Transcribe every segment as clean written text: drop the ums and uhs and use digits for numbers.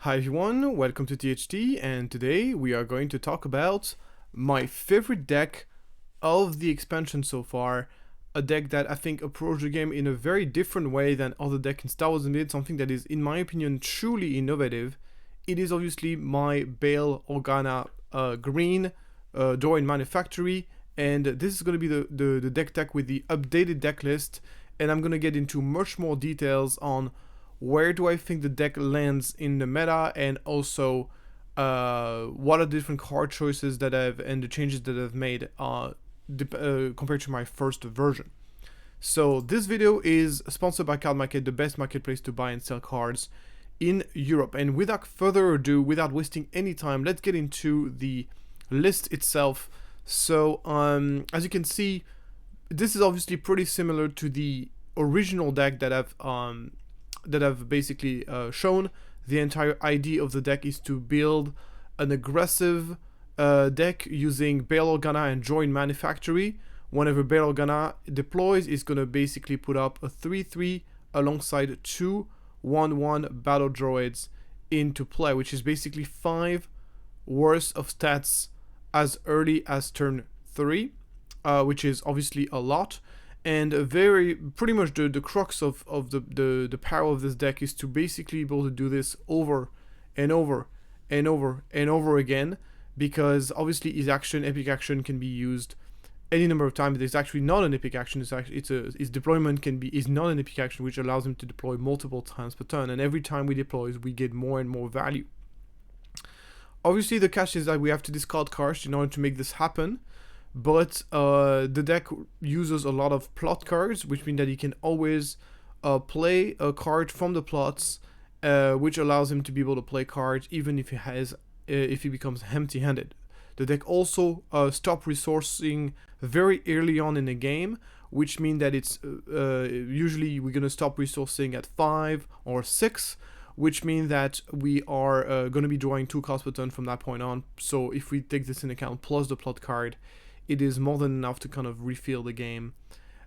Hi everyone, welcome to THT, and today we are going to talk about my favorite deck of the expansion so far. A deck that I think approached the game in a very different way than other decks in Star Wars Unlimited, something that is, in my opinion, truly innovative. It is obviously my Bail Organa green Droid Manufactory, and this is going to be the deck with the updated deck list, and I'm going to get into much more details on where do I think the deck lands in the meta, and also what are the different card choices that I've and the changes that I've made compared to my first version. So this video is sponsored by Card Market, the best marketplace to buy and sell cards in Europe. And without further ado, without wasting any time, let's get into the list itself. So as you can see, this is obviously pretty similar to the original deck that I've basically shown. The entire idea of the deck is to build an aggressive deck using Bail Organa and Droid Manufactory. Whenever Bail Organa deploys, it's going to basically put up a 3/3 alongside two 1/1 battle droids into play, which is basically 5 worth of stats as early as turn 3, which is obviously a lot. And pretty much the crux of the power of this deck is to basically be able to do this over and over and over and over again, because obviously his epic action can be used any number of times. It's actually not an epic action. His deployment is not an epic action, which allows him to deploy multiple times per turn, and every time we deploy, we get more and more value. Obviously, the catch is that we have to discard cards in order to make this happen. But the deck uses a lot of plot cards, which means that he can always play a card from the plots, which allows him to be able to play cards even if he becomes empty-handed. The deck also stops resourcing very early on in the game, which means that it's usually we're gonna stop resourcing at 5 or 6. Which means that we are going to be drawing 2 cards per turn from that point on. So if we take this in account plus the plot card, it is more than enough to kind of refill the game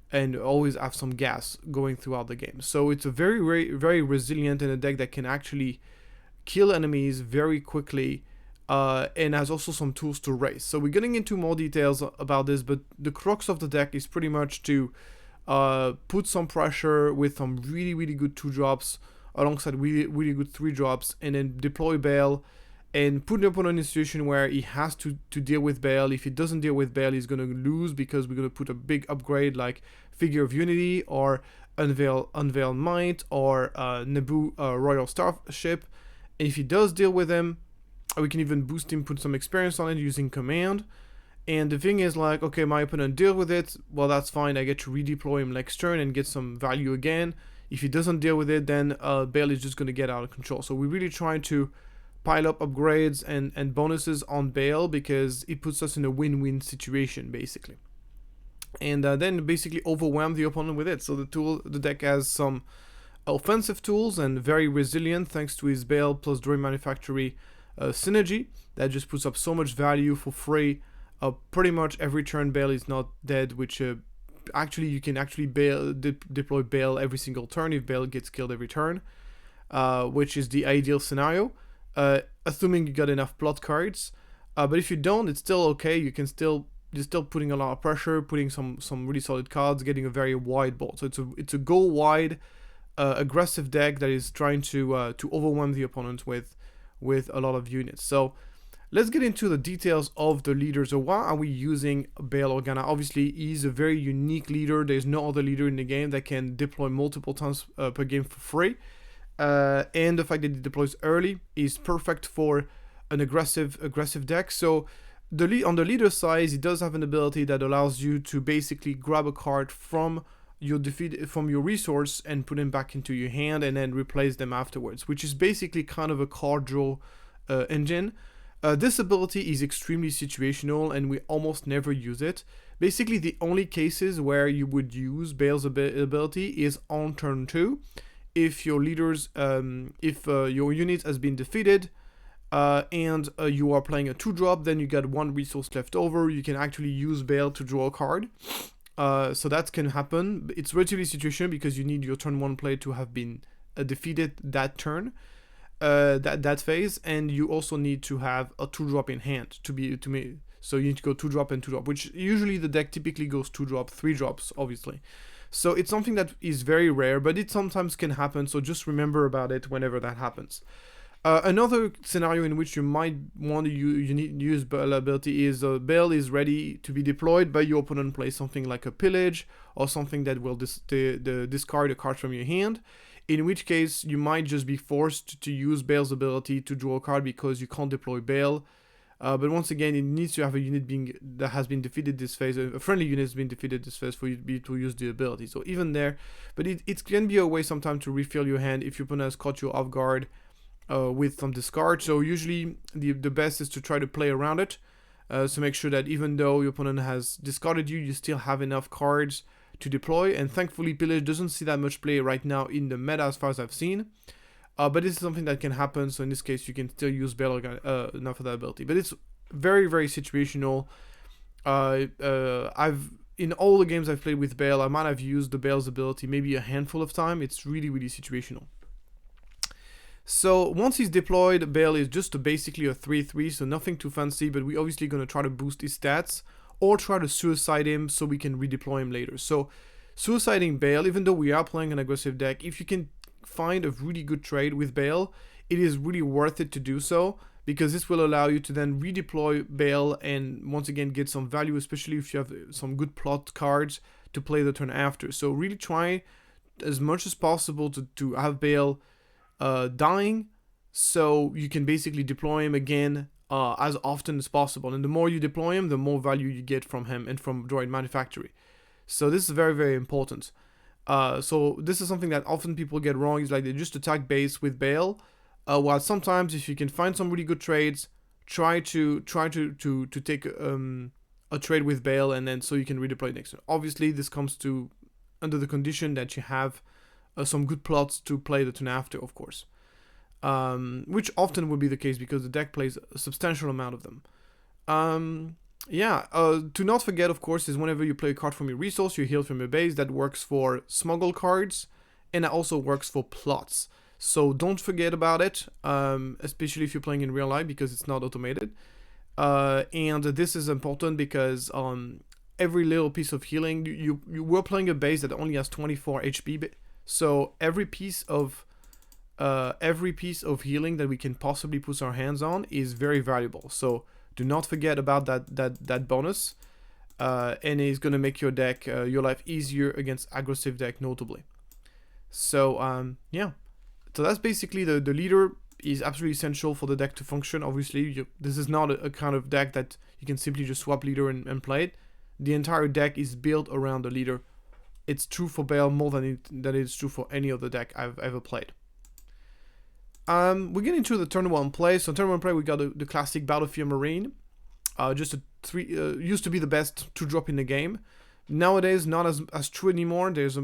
and always have some gas going throughout the game. So it's a very, very, very resilient and a deck that can actually kill enemies very quickly, and has also some tools to race. So we're getting into more details about this, but the crux of the deck is pretty much to put some pressure with some really, really good 2-drops alongside really, really good 3-drops, and then deploy Bail and put the opponent in a situation where he has to deal with Bail. If he doesn't deal with Bail, he's going to lose, because we're going to put a big upgrade like Figure of Unity or Unveil Might or Naboo Royal Starship. And if he does deal with him, we can even boost him, put some experience on it using Command. And the thing is, like, okay, my opponent deal with it, well, that's fine. I get to redeploy him next turn and get some value again. If he doesn't deal with it, then Bail is just going to get out of control. So we're really trying to pile up upgrades and bonuses on Bail, because it puts us in a win-win situation, basically. And then basically overwhelm the opponent with it. So the deck has some offensive tools and very resilient thanks to his Bail plus Droid Manufactory synergy that just puts up so much value for free. Pretty much every turn Bail is not dead, which actually you can actually deploy Bail every single turn if Bail gets killed every turn, which is the ideal scenario, assuming you got enough plot cards. But if you don't, it's still okay. You're still putting a lot of pressure, putting some really solid cards, getting a very wide board. So it's a go wide aggressive deck that is trying to overwhelm the opponent with a lot of units. So let's get into the details of the leader. So why are we using Bail Organa? Obviously, he's a very unique leader. There's no other leader in the game that can deploy multiple times per game for free. And the fact that he deploys early is perfect for an aggressive deck. So on the leader side, he does have an ability that allows you to basically grab a card from your resource and put them back into your hand, and then replace them afterwards, which is basically kind of a card draw engine. This ability is extremely situational, and we almost never use it. Basically, the only cases where you would use Bail's ability is on turn 2. If your your unit has been defeated, and you are playing a 2-drop, then you got 1 resource left over. You can actually use Bail to draw a card. So that can happen. It's relatively situational because you need your turn 1 play to have been defeated that turn. that phase, and you also need to have a 2-drop in hand to me. So you need to go 2-drop and 2-drop, which usually the deck typically goes 2-drop, 3 drops, obviously. So it's something that is very rare, but it sometimes can happen. So just remember about it whenever that happens. Another scenario in which you might want to use Bale ability is Bale is ready to be deployed, but your opponent plays something like a Pillage or something that will discard a card from your hand. In which case, you might just be forced to use Bale's ability to draw a card because you can't deploy Bale. But once again, it needs to have a unit that has been defeated this phase, a friendly unit has been defeated this phase for you to use the ability. So even there, but it can be a way sometimes to refill your hand if your opponent has caught you off guard with some discard. So usually the best is to try to play around it. So make sure that even though your opponent has discarded you, you still have enough cards to deploy. And thankfully, Pillage doesn't see that much play right now in the meta as far as I've seen. But this is something that can happen, so in this case you can still use Bale enough of that ability. But it's very, very situational. In all the games I've played with Bale, I might have used the Bale's ability maybe a handful of times. It's really, really situational. So once he's deployed, Bale is just basically a 3/3, so nothing too fancy, but we're obviously going to try to boost his stats or try to suicide him so we can redeploy him later. So suiciding Bale, even though we are playing an aggressive deck, if you can find a really good trade with Bale, it is really worth it to do so, because this will allow you to then redeploy Bale and once again get some value, especially if you have some good plot cards to play the turn after. So really try as much as possible to have Bale dying, so you can basically deploy him again as often as possible. And the more you deploy him, the more value you get from him and from Droid Manufactory. So this is very, very important. So this is something that often people get wrong, is like they just attack base with Bale, while sometimes if you can find some really good trades, try to take a trade with Bale, and then so you can redeploy next turn. Obviously this comes to under the condition that you have some good plots to play the turn after, of course, which often will be the case because the deck plays a substantial amount of them. To not forget, of course, is whenever you play a card from your resource, you heal from your base. That works for smuggle cards, and that also works for plots. So don't forget about it, especially if you're playing in real life, because it's not automated. And this is important because every little piece of healing, you were playing a base that only has 24 HP, so every piece of healing that we can possibly put our hands on is very valuable. So do not forget about that bonus, and it's gonna make your deck, your life easier against aggressive deck, notably. So so that's basically the leader is absolutely essential for the deck to function. Obviously, this is not a kind of deck that you can simply just swap leader and play it. The entire deck is built around the leader. It's true for Bale more than it is true for any other deck I've ever played. We're getting to the turn 1 play. So turn 1 play, we got the classic Battlefield Marine. Just a 3, used to be the best 2-drop in the game. Nowadays, not as true anymore. There's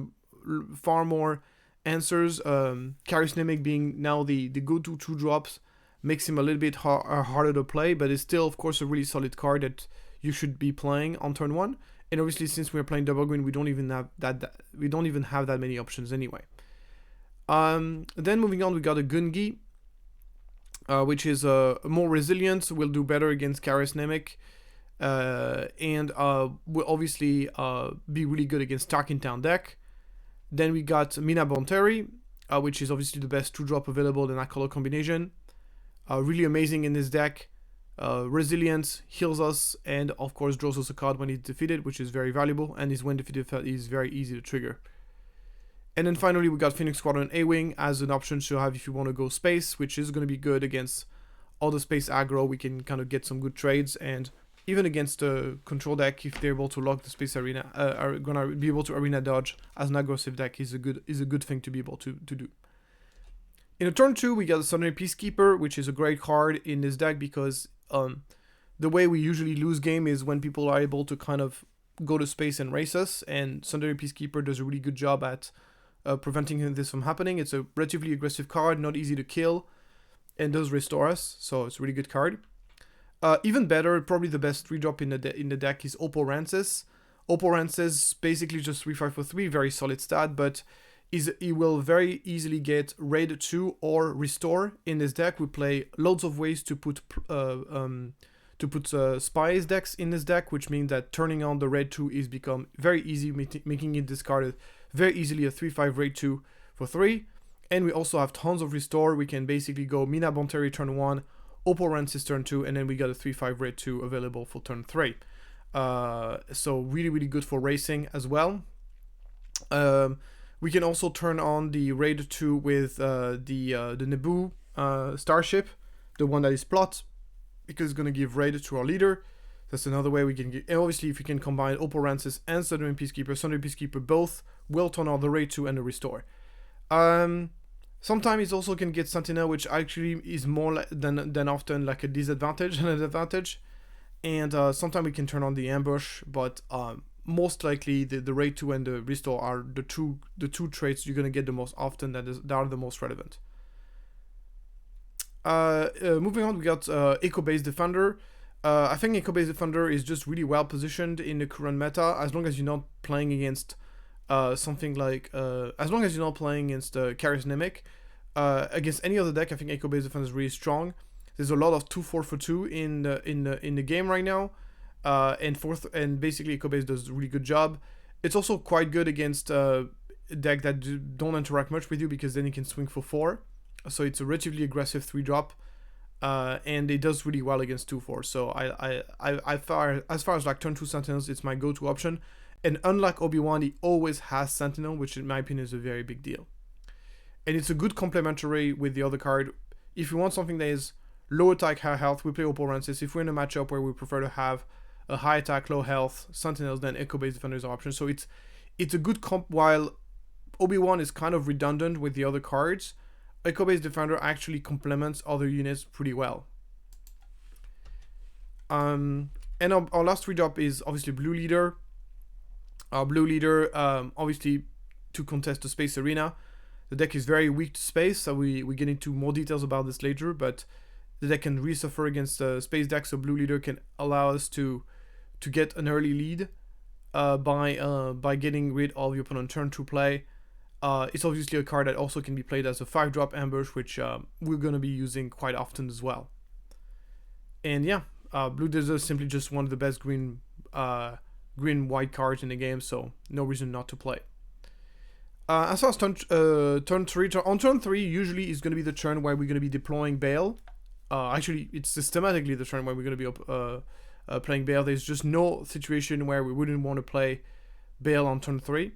far more answers. Charismatic being now the go-to 2-drops makes him a little bit harder to play, but it's still, of course, a really solid card that you should be playing on turn 1. And obviously, since we're playing double green, we don't even have that many options anyway. Then moving on, we got a Gungi, which is more resilient, will do better against Charismatic, and will obviously be really good against Tarkin Town deck. Then we got Mina Bonteri, which is obviously the best 2-drop available in that color combination. Really amazing in this deck. Resilience, heals us, and of course draws us a card when he's defeated, which is very valuable, and is when defeated is very easy to trigger. And then finally we got Phoenix Squadron A-Wing as an option to have if you want to go space, which is going to be good against all the space aggro. We can kind of get some good trades, and even against a control deck, if they're able to lock the space arena, are going to be able to arena dodge as an aggressive deck is a good thing to be able to do. In a turn 2, we got the Sunday Peacekeeper, which is a great card in this deck because the way we usually lose game is when people are able to kind of go to space and race us, and Sunday Peacekeeper does a really good job at preventing this from happening. It's a relatively aggressive card, not easy to kill, and does restore us, so it's a really good card. Even better, probably the best 3-drop in the deck is Oppo Rances. Oppo Rances basically just 3/5 for 3, very solid stat, but is he will very easily get Raid 2 or Restore in this deck. We play loads of ways to put Spies decks in this deck, which means that turning on the Raid 2 is become very easy, making it discarded very easily a 3/5 Raid 2 for 3. And we also have tons of Restore. We can basically go Mina Bonteri turn 1, Opal Rancis turn 2, and then we got a 3/5 Raid 2 available for turn 3. So really, really good for racing as well. We can also turn on the Raid 2 with the Naboo Starship, the one that is plot, because it's going to give Raid to our leader. That's another way we can get. And obviously, if you can combine Opal Rancis and Sundering Peacekeeper both will turn on the Raid 2 and the Restore. Sometimes it also can get Sentinel, which actually is more than often like a disadvantage than an advantage. And sometimes we can turn on the Ambush, but most likely the Raid 2 and the Restore are the two traits you're going to get the most often that are the most relevant. Moving on, we got Echo-Based Defender. I think Echo-Based Defender is just really well positioned in the current meta, as long as you're not playing against something like... as long as you're not playing against Charismatic. Against any other deck, I think Echo-Based Defender is really strong. There's a lot of 2/4 for 2 in the game right now. And basically Echo-Based does a really good job. It's also quite good against a deck that don't interact much with you, because then you can swing for 4. So it's a relatively aggressive 3-drop, and it does really well against 2/4. So as far as like turn 2 Sentinels, it's my go-to option. And unlike Obi-Wan, he always has Sentinel, which in my opinion is a very big deal. And it's a good complementary with the other card. If you want something that is low attack, high health, we play Opal Rancis. If we're in a matchup where we prefer to have a high attack, low health Sentinels, then Echo-Based Defender is our option. So it's a good comp. While Obi-Wan is kind of redundant with the other cards, Echo-Based Defender actually complements other units pretty well. And our last 3-drop is obviously Blue Leader. Our Blue Leader, obviously, to contest the Space Arena. The deck is very weak to space, so we get into more details about this later, but the deck can really suffer against space decks, so Blue Leader can allow us to get an early lead by getting rid of your opponent turn 2 play. It's obviously a card that also can be played as a 5-drop Ambush, which we're going to be using quite often as well. And yeah, Blue Leader is simply just one of the best green-white cards in the game, so no reason not to play. As far as turn 3, on turn 3 usually is going to be the turn where we're going to be deploying Bale. Actually, it's systematically the turn where we're going to be playing Bale. There's just no situation where we wouldn't want to play Bale on turn 3.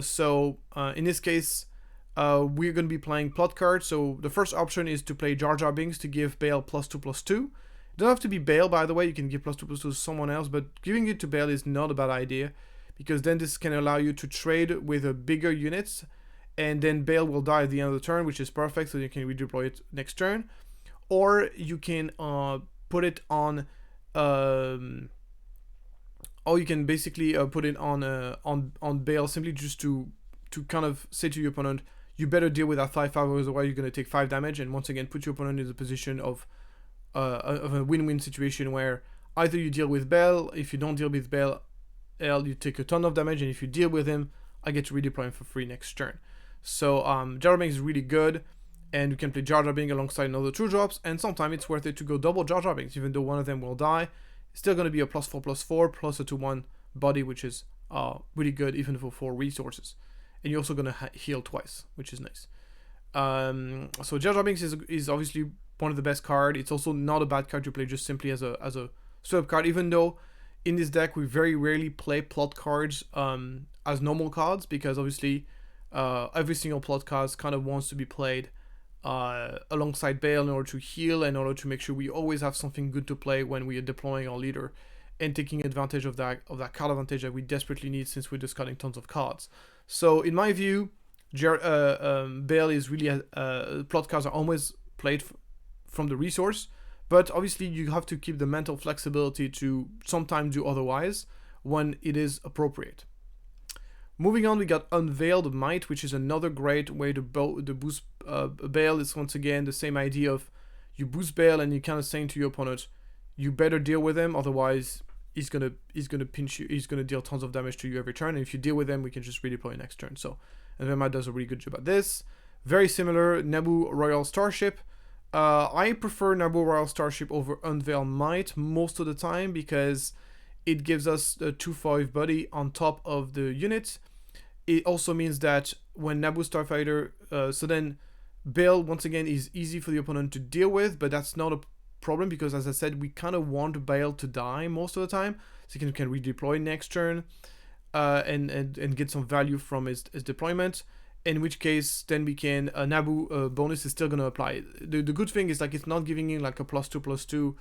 So in this case, we're going to be playing plot cards. So the first option is to play Jar Jar Binks to give Bale +2/+2. It doesn't have to be Bale, by the way. You can give +2/+2 to someone else, but giving it to Bale is not a bad idea, because then this can allow you to trade with bigger units, and then Bale will die at the end of the turn, which is perfect, so you can redeploy it next turn. Or you can put it on, or you can basically put it on Bale, simply just to kind of say to your opponent, you better deal with that 5/5, otherwise you're going to take 5 damage, and once again put your opponent in the position of a win-win situation where either you deal with Bale. If you don't deal with Bale, you take a ton of damage, and if you deal with him, I get to redeploy him for free next turn. So Jar Jar Binks is really good, and you can play Jar Jar Binks alongside another 2-drops, and sometimes it's worth it to go double Jar Jar Binks, even though one of them will die. It's still going to be a +4/+4 plus a 2/1 body, which is really good even for 4 resources. And you're also going to heal twice, which is nice. So Jar Jar Binks is obviously one of the best cards. It's also not a bad card to play just simply as a swap card, even though in this deck we very rarely play plot cards as normal cards, because obviously every single plot card kind of wants to be played alongside Bale in order to heal, in order to make sure we always have something good to play when we are deploying our leader and taking advantage of that card advantage that we desperately need, since we're discarding tons of cards. So in my view, Bale is really plot cards are always played from the resource, but obviously you have to keep the mental flexibility to sometimes do otherwise when it is appropriate. Moving on, we got Unveiled Might, which is another great way to boost Bale. It's once again the same idea of you boost Bale and you kind of saying to your opponent, you better deal with him, otherwise he's gonna pinch you. He's gonna deal tons of damage to you every turn. And if you deal with them, we can just redeploy next turn. So Envelmite does a really good job at this. Very similar, Naboo Royal Starship. I prefer Naboo Royal Starship over Unveilmite most of the time because it gives us a 2/5 buddy on top of the unit. It also means that when Naboo Starfighter, so then Bail once again is easy for the opponent to deal with, but that's not a problem because, as I said, we kind of want Bail to die most of the time, so you can redeploy next turn and get some value from his deployment. In which case, then we can Naboo bonus is still gonna apply. The good thing is like it's not giving you like a +2/+2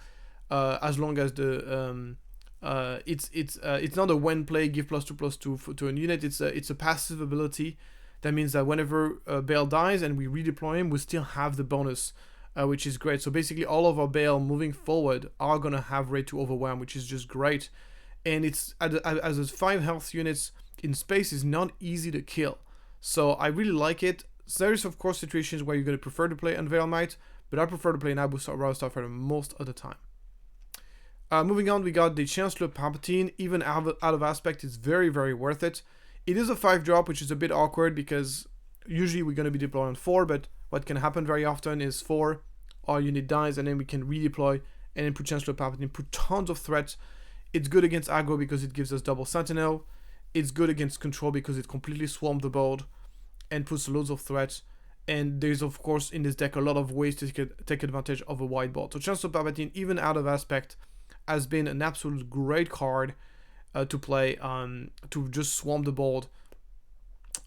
as long as the it's not a when play give +2/+2 to a unit. It's a passive ability. That means that whenever Bail dies and we redeploy him, we still have the bonus, which is great. So basically, all of our Bail moving forward are gonna have rate to overwhelm, which is just great. And it's as a 5 health units in space is not easy to kill. So I really like it. There is of course situations where you're gonna prefer to play Unveilmite, but I prefer to play Naboo Royal Starfighter most of the time. Moving on, we got the Chancellor Palpatine. Even out of aspect, it's very, very worth it. It is a 5-drop, which is a bit awkward because usually we're going to be deployed on 4, but what can happen very often is 4, our unit dies, and then we can redeploy and then put Chancellor Palpatine, put tons of threats. It's good against aggro because it gives us double Sentinel. It's good against control because it completely swarms the board and puts loads of threats. And there's of course in this deck a lot of ways to take advantage of a wide board. So Chancellor Palpatine, even out of aspect, has been an absolute great card to play to just swarm the board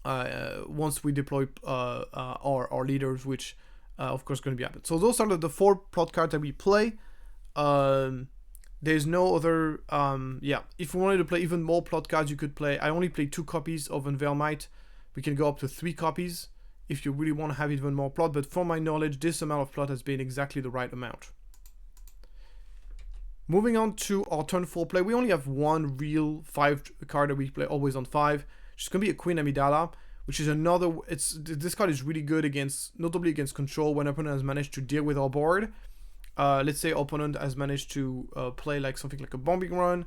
once we deploy our leaders, which of course going to be happen. So those are the 4 plot cards that we play. There's no other if we wanted to play even more plot cards, you could play. I only play 2 copies of Unveilmite. We can go up to 3 copies if you really want to have even more plot, but from my knowledge, this amount of plot has been exactly the right amount. Moving on to our turn 4 play, we only have one real 5 card that we play always on 5, which is going to be a Queen Amidala, which is another. This card is really good notably against control when opponent has managed to deal with our board. Let's say opponent has managed to play like something like a bombing run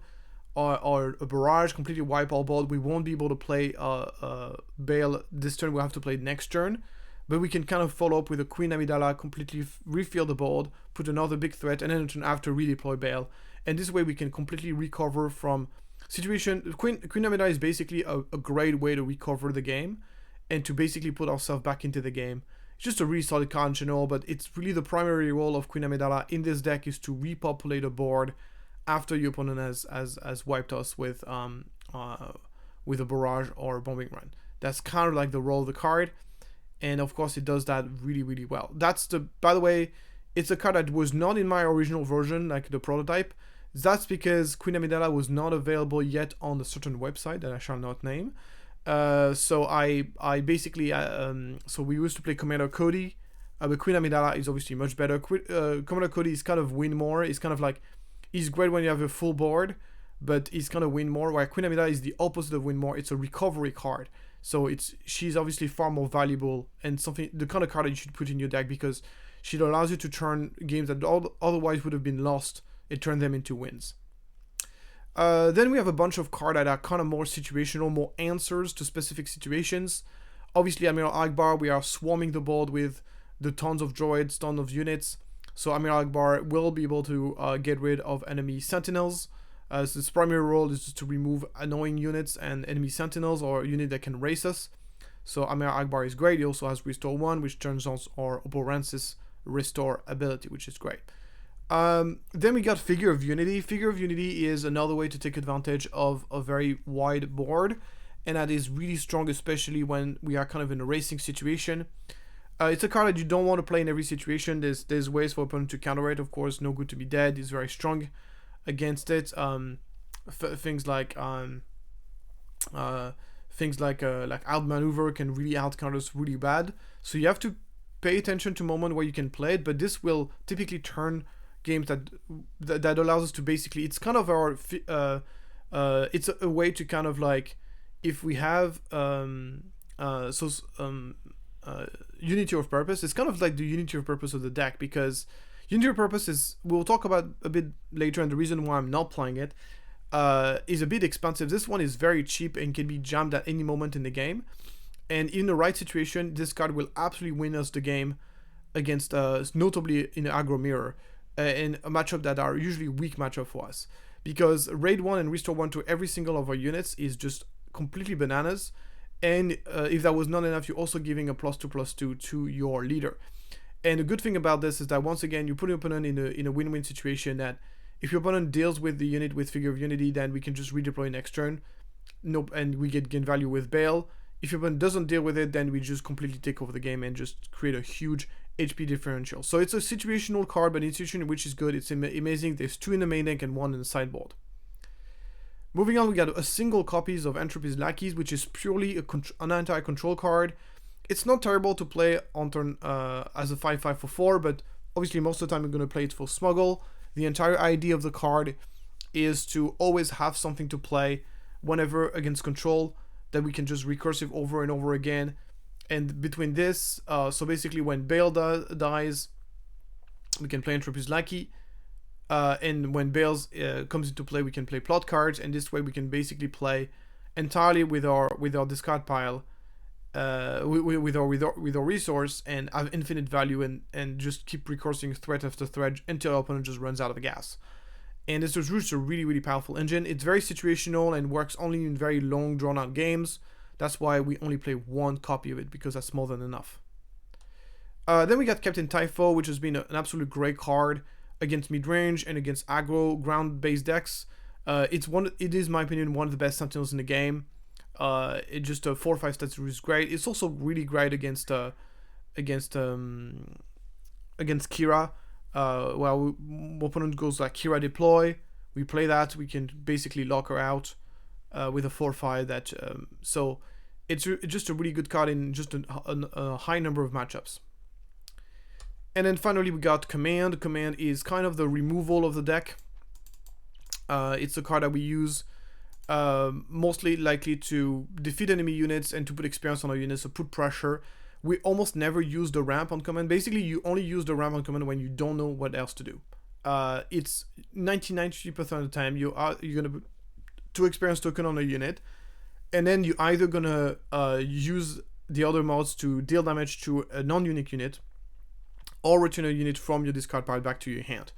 or a barrage, completely wipe our board. We won't be able to play Bail this turn. We'll have to play next turn. But we can kind of follow up with a Queen Amidala, completely refill the board, put another big threat, and then turn after redeploy Bail. And this way we can completely recover from situation. Queen Amidala is basically a great way to recover the game and to basically put ourselves back into the game. It's just a really solid card in general, but it's really the primary role of Queen Amidala in this deck is to repopulate a board after your opponent has wiped us with a barrage or a bombing run. That's kind of like the role of the card. And of course it does that really, really well. By the way, it's a card that was not in my original version, like the prototype. That's because Queen Amidala was not available yet on a certain website that I shall not name. So I basically, so we used to play Commander Cody, but Queen Amidala is obviously much better. Commander Cody is kind of win more. It's kind of like, he's great when you have a full board, but he's kind of win more, while Queen Amidala is the opposite of win more. It's a recovery card. So she's obviously far more valuable and the kind of card that you should put in your deck because she allows you to turn games that otherwise would have been lost and turn them into wins. Then we have a bunch of cards that are kind of more situational, more answers to specific situations. Obviously, Admiral Akbar, we are swarming the board with the tons of droids, tons of units. So Admiral Akbar will be able to get rid of enemy sentinels. So its primary role is just to remove annoying units and enemy sentinels or a unit that can race us. So Admiral Akbar is great. He also has Restore 1, which turns on our Oboransis Restore ability, which is great. Then we got Figure of Unity. Figure of Unity is another way to take advantage of a very wide board, and that is really strong, especially when we are kind of in a racing situation. It's a card that you don't want to play in every situation. There's ways for opponent to counter it. Of course, No Good to Be Dead is very strong against it. Things like outmaneuver can really outcounter us really bad. So you have to pay attention to moment where you can play it. But this will typically turn games that allows us to basically. It's kind of our. It's a way to kind of like if we have unity of purpose. It's kind of like the unity of purpose of the deck because. Unity of Purpose is, we'll talk about a bit later, and the reason why I'm not playing it. is a bit expensive. This one is very cheap and can be jammed at any moment in the game. And in the right situation, this card will absolutely win us the game against, notably in the aggro mirror, in a matchup that are usually weak matchup for us. Because raid 1 and restore 1 to every single of our units is just completely bananas. And if that was not enough, you're also giving a +2/+2 to your leader. And the good thing about this is that once again, you put your opponent in a win-win situation that if your opponent deals with the unit with Figure of Unity, then we can just redeploy next turn. Nope, and we get gain value with Bale. If your opponent doesn't deal with it, then we just completely take over the game and just create a huge HP differential. So it's a situational card, but in a situation which is good. It's amazing. There's 2 in the main deck and 1 in the sideboard. Moving on, we got a single copies of Entropy's Lackeys, which is purely an anti-control card. It's not terrible to play on turn as a 5/5 for 4, but obviously most of the time you're going to play it for smuggle. The entire idea of the card is to always have something to play whenever against control that we can just recursive over and over again. And between this, so basically when Bale dies, we can play Entropy's Lackey. And when Bales comes into play, we can play plot cards, and this way we can basically play entirely with our discard pile, with our resource, and have infinite value, and just keep recursing threat after threat until our opponent just runs out of gas. And this is just a really, really powerful engine. It's very situational and works only in very long, drawn-out games. That's why we only play 1 copy of it, because that's more than enough. Then we got Captain Typho, which has been an absolute great card against mid-range and against aggro ground-based decks. It is, in my opinion, one of the best Sentinels in the game. It just a 4/5 stats is great. It's also really great against Kira. Well, opponent goes like Kira deploy, we play that, we can basically lock her out with a 4/5. That so it's just a really good card in just a high number of matchups. And then finally we got Command. Command is kind of the removal of the deck. It's a card that we use mostly likely to defeat enemy units and to put experience on our units, so put pressure. We almost never use the ramp on command. Basically, you only use the ramp on command when you don't know what else to do. It's 99% of the time you're gonna put 2 experience token on a unit, and then you're either gonna use the other mods to deal damage to a non-unique unit, or return a unit from your discard pile back to your hand.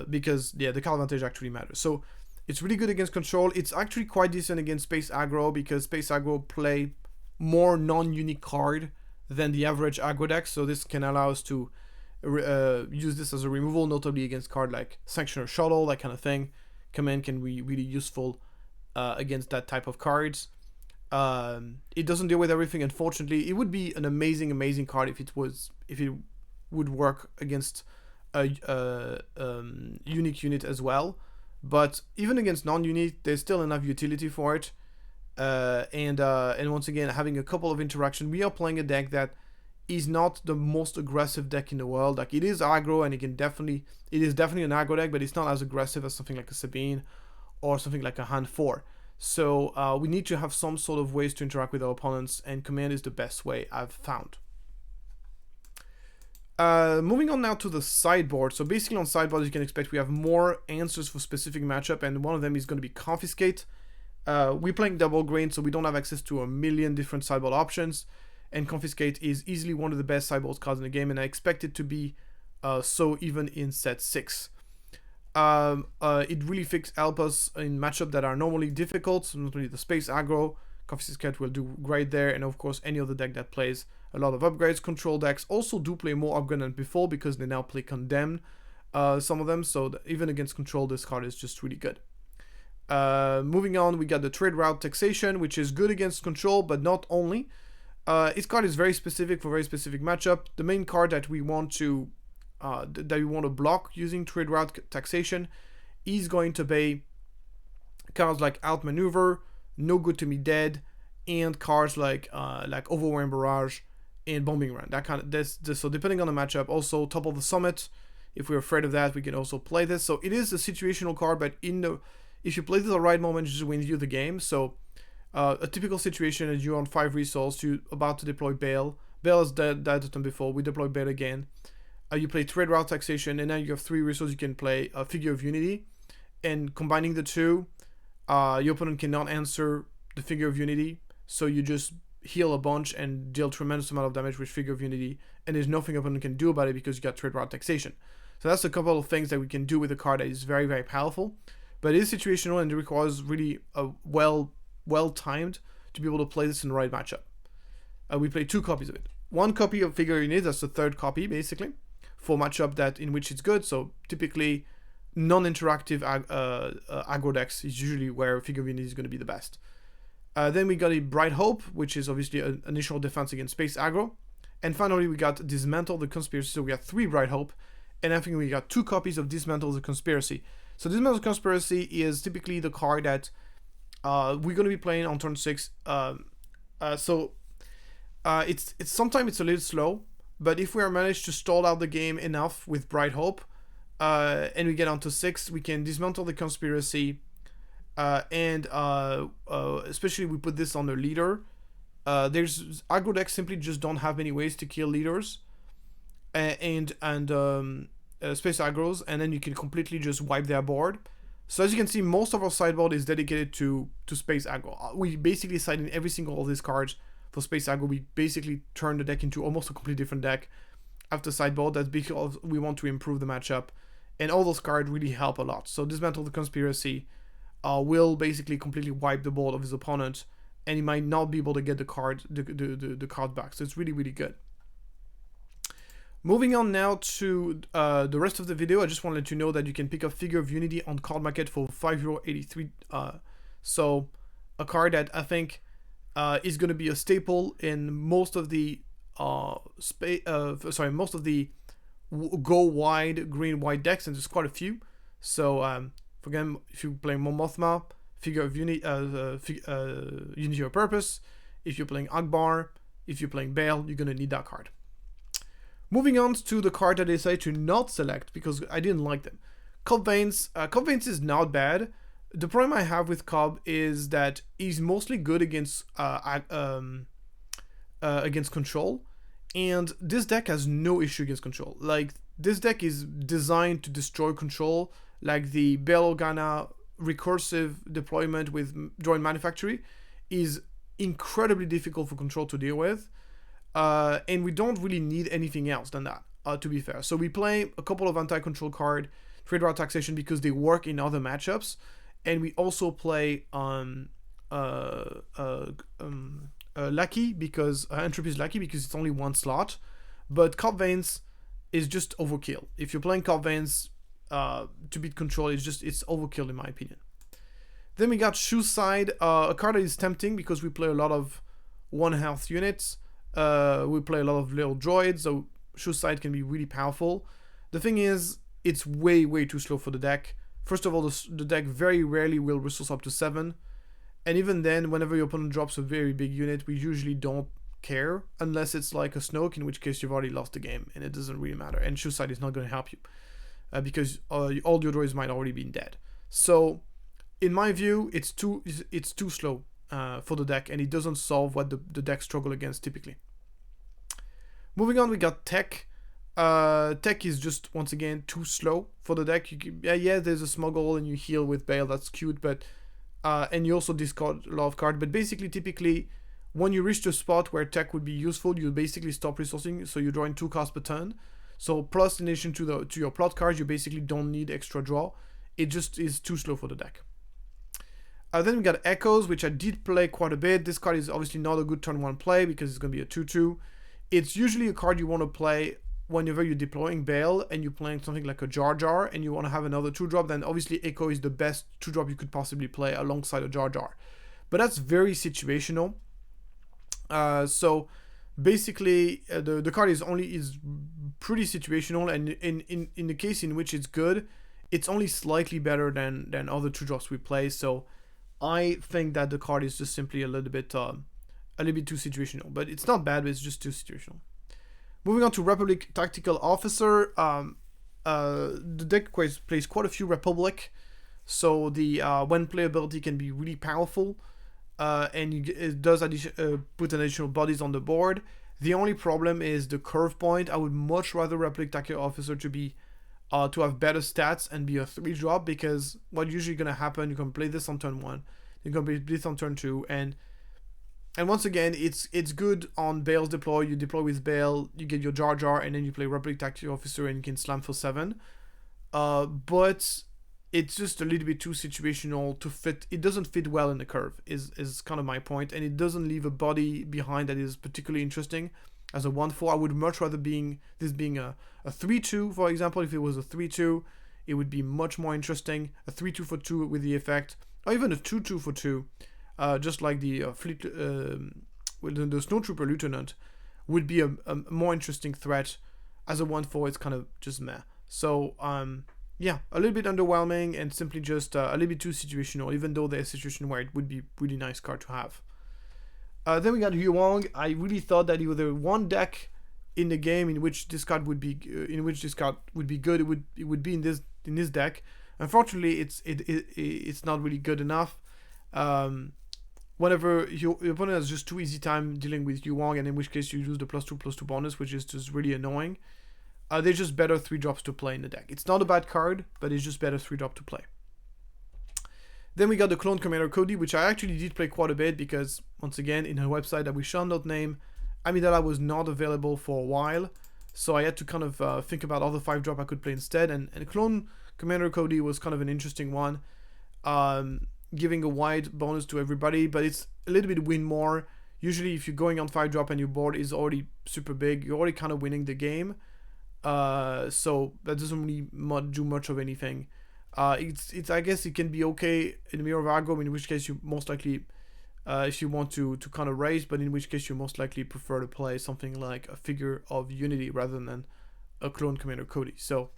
Because the card advantage actually matters. So it's really good against control. It's actually quite decent against space aggro, because space aggro play more non-unique card than the average aggro deck, so this can allow us to use this as a removal, notably against card like Sanctioner Shuttle, that kind of thing. Command can be really useful against that type of cards. It doesn't deal with everything, unfortunately. It would be an amazing card if it would work against a unique unit as well, but even against non-unique, there's still enough utility for it. And once again, having a couple of interaction, we are playing a deck that is not the most aggressive deck in the world. Like, it is aggro, and it is definitely an aggro deck, but it's not as aggressive as something like a Sabine or something like a Hand 4. So we need to have some sort of ways to interact with our opponents, and Command is the best way I've found. Moving on now to the sideboard. So basically on sideboard, as you can expect, we have more answers for specific matchup, and one of them is going to be Confiscate. We're playing double grain, so we don't have access to a million different sideboard options, and Confiscate is easily one of the best sideboard cards in the game, and I expect it to be so even in set 6. It really helps us in matchups that are normally difficult, so not only the space aggro. Confiscate will do great there, and of course any other deck that plays a lot of upgrades. Control decks also do play more upgrade than before, because they now play Condemn, some of them, so even against control, this card is just really good. Moving on, we got the Trade Route Taxation, which is good against control, but not only. Its card is very specific for very specific matchup. The main card that we want to block using Trade Route Taxation is going to be cards like Outmaneuver, No Good to Me Dead, and cards like Overwhelming Barrage and Bombing Run. That kind of this. So depending on the matchup, also Top of the Summit. If we're afraid of that, we can also play this. So it is a situational card, but if you play this at the right moment, it just wins you the game. So a typical situation is you're on 5 resources, you're about to deploy Bale. Bale is died the turn before, we deploy Bale again. You play Trade Route Taxation, and now you have 3 resources you can play Figure of Unity. and combining the two, your opponent cannot answer the Figure of Unity, so you just heal a bunch and deal tremendous amount of damage with Figure of Unity, and there's nothing opponent can do about it because you got trade route taxation. So that's a couple of things that we can do with a card that is very, very powerful, but it is situational and it requires really a well timed to be able to play this in the right matchup. We play 2 copies of it. 1 copy of Figure of Unity, that's the 3rd copy basically, for matchup that in which it's good. So typically non-interactive aggro decks is usually where Figure of Unity is going to be the best. Then we got a Bright Hope, which is obviously an initial defense against space aggro. And finally we got Dismantle the Conspiracy, so we got 3 Bright Hope, and I think we got 2 copies of Dismantle the Conspiracy. So Dismantle the Conspiracy is typically the card that we're going to be playing on turn 6. It's sometimes it's a little slow, but if we are managed to stall out the game enough with Bright Hope, and we get onto 6, we can Dismantle the Conspiracy, and especially we put this on the leader. There's aggro decks simply just don't have many ways to kill leaders, and space aggros, and then you can completely just wipe their board. So as you can see, most of our sideboard is dedicated to space aggro. We basically side in every single of these cards for space aggro. We basically turn the deck into almost a completely different deck after sideboard. That's because we want to improve the matchup, and all those cards really help a lot. So Dismantle the Conspiracy will basically completely wipe the board of his opponent, and he might not be able to get the card back. So it's really, really good. Moving on now to the rest of the video, I just want to let you know that you can pick up Figure of Unity on Card Market for €5.83. So a card that I think is going to be a staple in most of the most of the go wide green white decks, and there's quite a few. So again, if you're playing Momothma, Figure of Unity, Unity of Purpose. If you're playing Akbar, if you're playing Bale, you're gonna need that card. Moving on to the card that I decided to not select because I didn't like them. Cobb Veins. Cobb Veins is not bad. The problem I have with Cobb is that he's mostly good against control, and this deck has no issue against control. Like, this deck is designed to destroy control, like the Bale Organa recursive deployment with Droid Manufactory is incredibly difficult for control to deal with. And we don't really need anything else than that, to be fair. So we play a couple of anti-control card, Trade Route Taxation, because they work in other matchups, and we also play Lucky because Entropy is Lucky because it's only 1 slot. But Cobb Veins is just overkill. If you're playing Cobb Veins to beat control, it's overkill in my opinion. Then we got Shoeside, a card that is tempting because we play a lot of 1 health units. We play a lot of little droids, so Shoeside can be really powerful. The thing is, it's way too slow for the deck. First of all, the deck very rarely will resource up to 7, and even then, whenever your opponent drops a very big unit, we usually don't care, unless it's like a Snoke, in which case you've already lost the game, and it doesn't really matter, and Shoeside is not going to help you, because all your droids might already be dead. So, in my view, it's too slow for the deck, and it doesn't solve what the deck struggle against typically. Moving on, we got Tech. Tech is just, once again, too slow for the deck. There's a Smuggle and you heal with Bale, that's cute, but and you also discard a lot of cards. But basically, typically, when you reach the spot where Tech would be useful, you basically stop resourcing, so you're drawing 2 cards per turn. So plus, in addition to your plot cards, you basically don't need extra draw. It just is too slow for the deck. Then we got Echoes, which I did play quite a bit. This card is obviously not a good turn 1 play because it's going to be a 2/2. It's usually a card you want to play whenever you're deploying Bale and you're playing something like a Jar Jar and you want to have another 2-drop, then obviously Echo is the best 2-drop you could possibly play alongside a Jar Jar. But that's very situational. So basically the card is pretty situational, and in the case in which it's good, it's only slightly better than other 2-drops we play. So I think that the card is just simply a little bit too situational, but it's not bad, but it's just too situational. Moving on to Republic Tactical Officer, the deck plays quite a few Republic, so the when playability can be really powerful, and it does put additional bodies on the board. The only problem is the curve point. I would much rather Republic Tactical Officer to be to have better stats and be a 3-drop, because what usually gonna happen, you can play this on turn 1, you can play this on turn 2, and once again, it's good on Bale's deploy. You deploy with Bale, you get your Jar Jar, and then you play Republic Tactical Officer and you can slam for 7. But it's just a little bit too situational to fit. It doesn't fit well in the curve, is kind of my point, and it doesn't leave a body behind that is particularly interesting. As a 1-4, I would much rather this being a 3-2, for example. If it was a 3-2, it would be much more interesting. A 3-2 for 2 with the effect, or even a 2-2 for 2. Just like the fleet, the Snowtrooper Lieutenant would be a more interesting threat. As a 1-4, it's kind of just meh. So, yeah, a little bit underwhelming and simply just a little bit too situational, even though there's a situation where it would be really nice card to have. Then we got Yu Wong. I really thought that he was the one deck in the game in which this card would be good. It would be in this deck. Unfortunately, it's not really good enough. Whenever your opponent has just too easy time dealing with Yu Wong, and in which case you use the +2/+2 bonus, which is just really annoying. They're just better 3-drops to play in the deck. It's not a bad card, but it's just better 3-drop to play. Then we got the Clone Commander Cody, which I actually did play quite a bit because, once again, in a website that we shall not name, Amidala was not available for a while, so I had to kind of think about other 5-drop I could play instead, and Clone Commander Cody was kind of an interesting one. Giving a wide bonus to everybody, but it's a little bit win more. Usually if you're going on 5-drop and your board is already super big, you're already kind of winning the game. So that doesn't really do much of anything. It's I guess it can be okay in Mirror of Argo, in which case you most likely, if you want to kind of raise, but in which case you most likely prefer to play something like a Figure of Unity rather than a Clone Commander Cody. So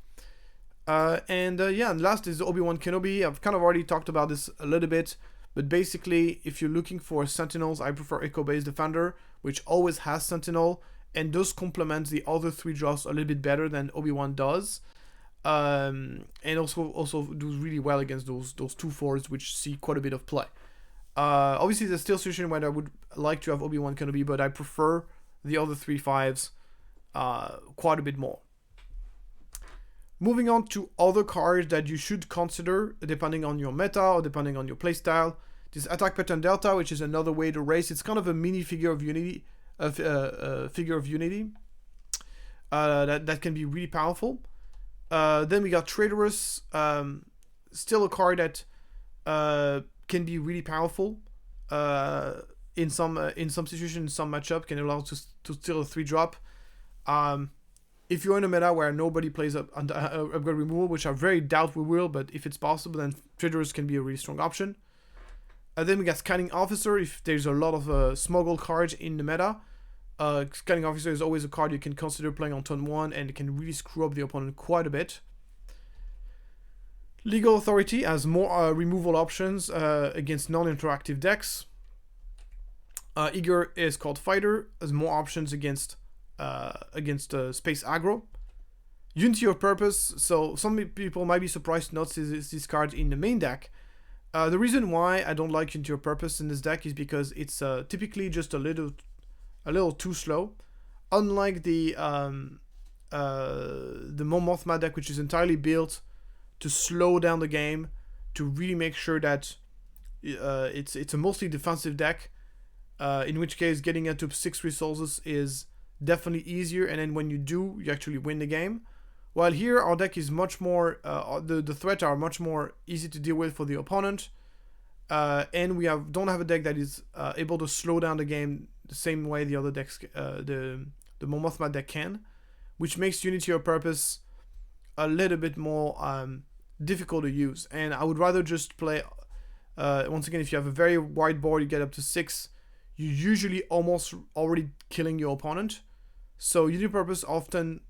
and last is Obi-Wan Kenobi. I've kind of already talked about this a little bit, but basically, if you're looking for Sentinels, I prefer Echo-based Defender, which always has Sentinel, and does complement the other 3-drops a little bit better than Obi-Wan does, and also does really well against those 2-4s, which see quite a bit of play. Obviously, there's still a situation where I would like to have Obi-Wan Kenobi, but I prefer the other 3-5s quite a bit more. Moving on to other cards that you should consider depending on your meta or depending on your playstyle. This Attack Pattern Delta, which is another way to race. It's kind of a mini Figure of Unity, Figure of Unity that can be really powerful. Then we got Traitorous, still a card that can be really powerful in some situations, in some matchup, can allow to steal a 3-drop. If you're in a meta where nobody plays upgrade removal, which I very doubt we will, but if it's possible, then Traitorous can be a really strong option. Then we got Scanning Officer. If there's a lot of smuggle cards in the meta, Scanning Officer is always a card you can consider playing on turn 1, and it can really screw up the opponent quite a bit. Legal Authority has more removal options against non-interactive decks. Eager is called Fighter, has more options against space aggro. Unity of Purpose, so some people might be surprised to not see this card in the main deck. The reason why I don't like Unity of Purpose in this deck is because it's typically just a little too slow. Unlike the Mon Mothma deck, which is entirely built to slow down the game, to really make sure that it's a mostly defensive deck, in which case getting into 6 resources is definitely easier, and then when you do, you actually win the game. While here, our deck is much more, the threats are much more easy to deal with for the opponent, and we don't have a deck that is able to slow down the game the same way the other decks, the Mon Mothma deck can, which makes Unity of Purpose a little bit more difficult to use. And I would rather just play, once again, if you have a very wide board, you get up to 6, you're usually almost already killing your opponent. So Unity of Purpose often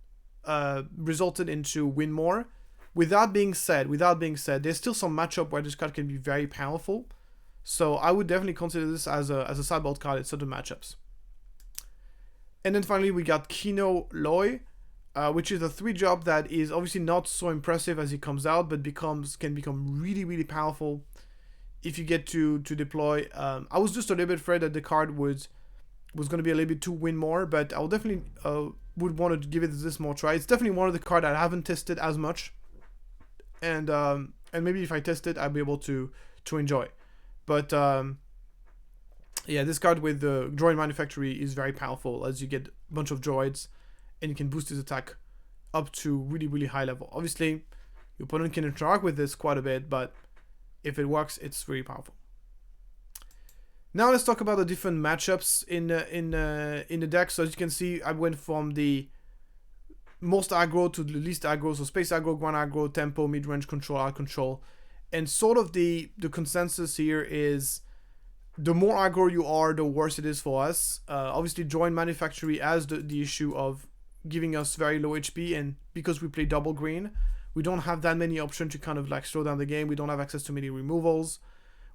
resulted into win more. With that being said, there's still some matchup where this card can be very powerful. So I would definitely consider this as a sideboard card in certain matchups. And then finally we got Kino Loy, which is a 3-drop that is obviously not so impressive as it comes out, but can become really, really powerful if you get to deploy. I was just a little bit afraid that the card was going to be a little bit too win more, but I'll definitely would want to give it this more try. It's definitely one of the cards that I haven't tested as much, and maybe if I test it, I'll be able to enjoy. But yeah, this card with the Droid Manufactory is very powerful, as you get a bunch of droids, and you can boost his attack up to really, really high level. Obviously, your opponent can interact with this quite a bit, but if it works, it's really powerful. Now let's talk about the different matchups in the deck. So as you can see, I went from the most aggro to the least aggro. So space aggro, ground aggro, tempo, mid-range control, out control. And sort of the consensus here is the more aggro you are, the worse it is for us. Obviously, Droid Manufactory has the issue of giving us very low HP, and because we play double green, we don't have that many options to kind of like slow down the game. We don't have access to many removals.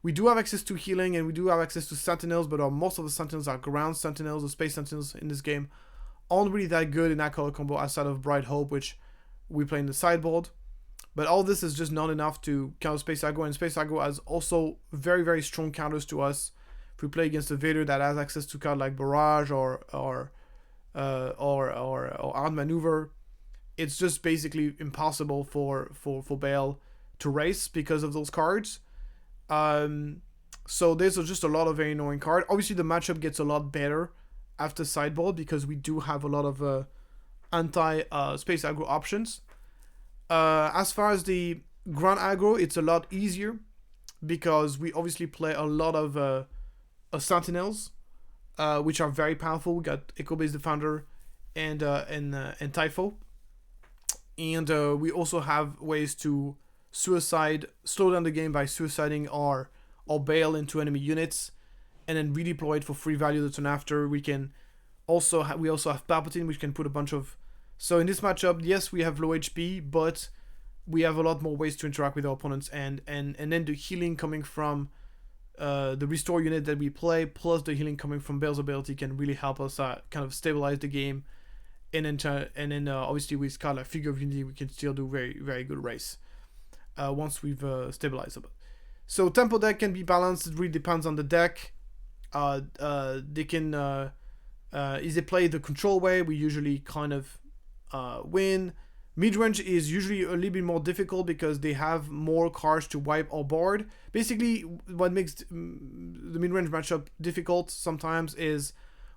We do have access to healing, and we do have access to sentinels, but most of the sentinels are ground sentinels. The space sentinels in this game aren't really that good in that color combo outside of Bright Hope, which we play in the sideboard. But all this is just not enough to counter Space Aggro, and Space Aggro has also very, very strong counters to us. If we play against a Vader that has access to cards like Barrage or Outmaneuver, it's just basically impossible for Bale to race because of those cards. So there's just a lot of very annoying cards. Obviously, the matchup gets a lot better after sideboard because we do have a lot of anti-Space Aggro options. As far as the ground aggro, it's a lot easier because we obviously play a lot of sentinels, which are very powerful. We got Echo Base Defender and Typho, and we also have ways to slow down the game by suiciding our Bale into enemy units, and then redeploy it for free value the turn after. We also have Palpatine, which can put a bunch of. So in this matchup, yes, we have low HP, but we have a lot more ways to interact with our opponents, and then the healing coming from the restore unit that we play, plus the healing coming from Bale's ability, can really help us kind of stabilize the game. And then obviously with card like Figure of Unity, we can still do very, very good race once we've stabilized a bit. So tempo deck can be balanced. It really depends on the deck. They can is they play the control way, we usually kind of win. Mid-range is usually a little bit more difficult because they have more cards to wipe our board. Basically, what makes the mid-range matchup difficult sometimes is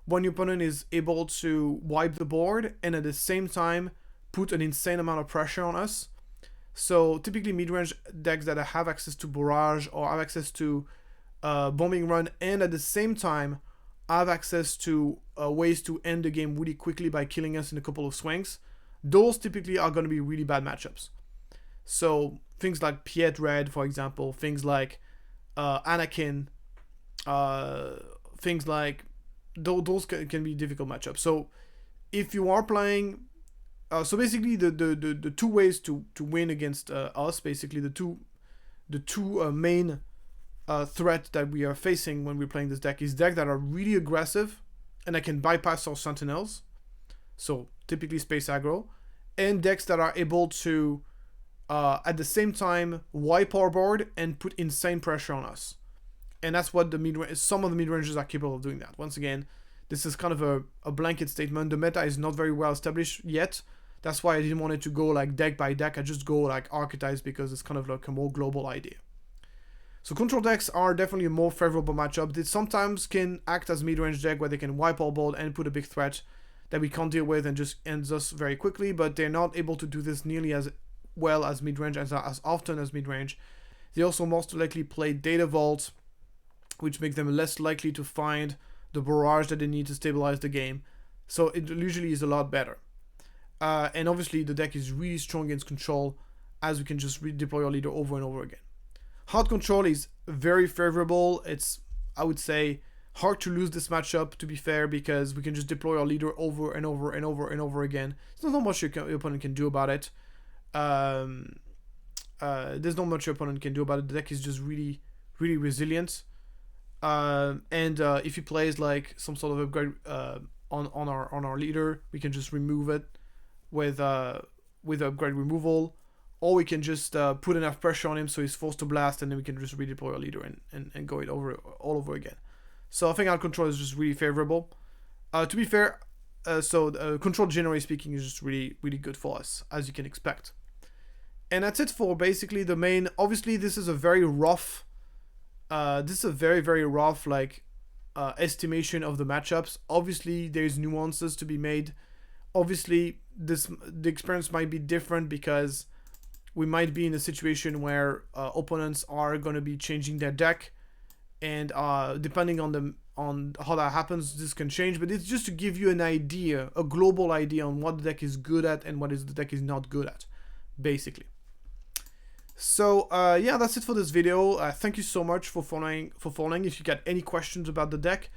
when your opponent is able to wipe the board and at the same time put an insane amount of pressure on us. So typically mid-range decks that have access to Barrage or have access to Bombing Run, and at the same time have access to ways to end the game really quickly by killing us in a couple of swings, those typically are going to be really bad matchups. So things like Piet Red, for example, things like Anakin, things like those can be difficult matchups. So if you are playing, so basically the two ways to win against us, basically the two main threat that we are facing when we're playing this deck is decks that are really aggressive and that can bypass our sentinels, so typically space aggro, and decks that are able to at the same time wipe our board and put insane pressure on us. And that's what some of the mid-ranges are capable of doing that. Once again, this is kind of a blanket statement. The meta is not very well established yet. That's why I didn't want it to go like deck by deck. I just go like archetypes because it's kind of like a more global idea. So control decks are definitely a more favorable matchup. They sometimes can act as mid-range deck where they can wipe our board and put a big threat that we can't deal with and just ends us very quickly, but they're not able to do this nearly as well as mid-range, as often as mid-range. They also most likely play Data Vault, which makes them less likely to find the barrage that they need to stabilize the game. So it usually is a lot better. And obviously the deck is really strong against control, as we can just redeploy our leader over and over again. Hard control is very favorable. It's, I would say, hard to lose this matchup, to be fair, because we can just deploy our leader over and over and over and over again. There's not much your opponent can do about it. There's not much your opponent can do about it. The deck is just really, really resilient. And if he plays like some sort of upgrade on our leader, we can just remove it with upgrade removal, or we can just put enough pressure on him so he's forced to blast, and then we can just redeploy our leader and go all over again. So I think our control is just really favorable. To be fair, control, generally speaking, is just really, really good for us, as you can expect. And that's it for basically the main. Obviously, this is a very rough. Very rough estimation of the matchups. Obviously, there's nuances to be made. Obviously, the experience might be different because we might be in a situation where opponents are going to be changing their deck, and depending on how that happens, this can change. But it's just to give you an idea, a global idea on what the deck is good at and what the deck is not good at, basically. So yeah, that's it for this video. Thank you so much for following. If you got any questions about the deck,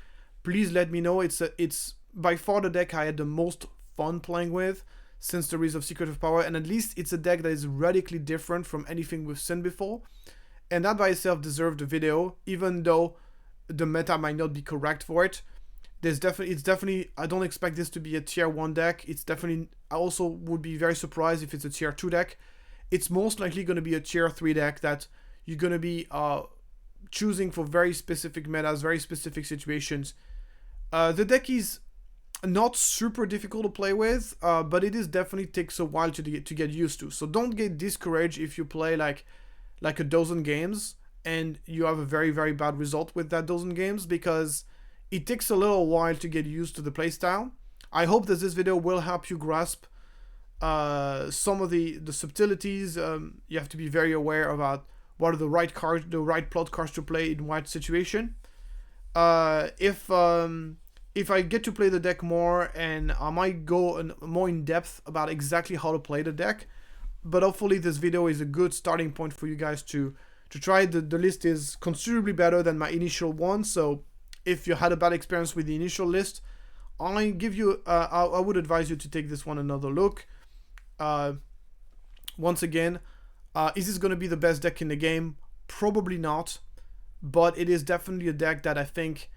please let me know. It's by far the deck I had the most fun playing with since the Release of Secret of Power, and at least it's a deck that is radically different from anything we've seen before, and that by itself deserved a video, even though the meta might not be correct for it. It's definitely, I don't expect this to be a tier 1 deck. It's definitely, I also would be very surprised if it's a tier 2 deck. It's most likely going to be a tier 3 deck that you're going to be choosing for very specific metas, very specific situations. The deck is not super difficult to play with, but it is definitely takes a while to get used to. So don't get discouraged if you play like a dozen games and you have a very, very bad result with that dozen games, because it takes a little while to get used to the playstyle. I hope that this video will help you grasp some of the subtleties. You have to be very aware about what are the right cards, the right plot cards to play in what situation. If I get to play the deck more, and I might go more in depth about exactly how to play the deck, but hopefully this video is a good starting point for you guys to try. The list is considerably better than my initial one, so if you had a bad experience with the initial list, I would advise you to take this one another look. Once again, is this going to be the best deck in the game? Probably not, but it is definitely a deck that I think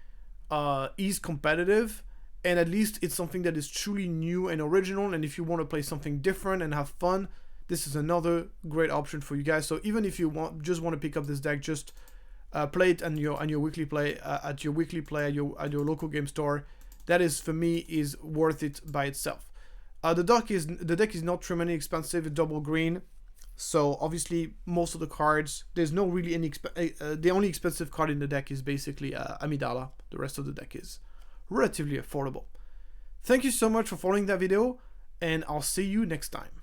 is competitive, and at least it's something that is truly new and original. And if you want to play something different and have fun, this is another great option for you guys. So even if you just want to pick up this deck, just play it on your weekly play at your local game store. That is, for me, is worth it by itself. The deck is not tremendously expensive. It's double green, so obviously most of the cards, there's no really any the only expensive card in the deck is basically Amidala. The rest of the deck is relatively affordable. Thank you so much for following that video, and I'll see you next time.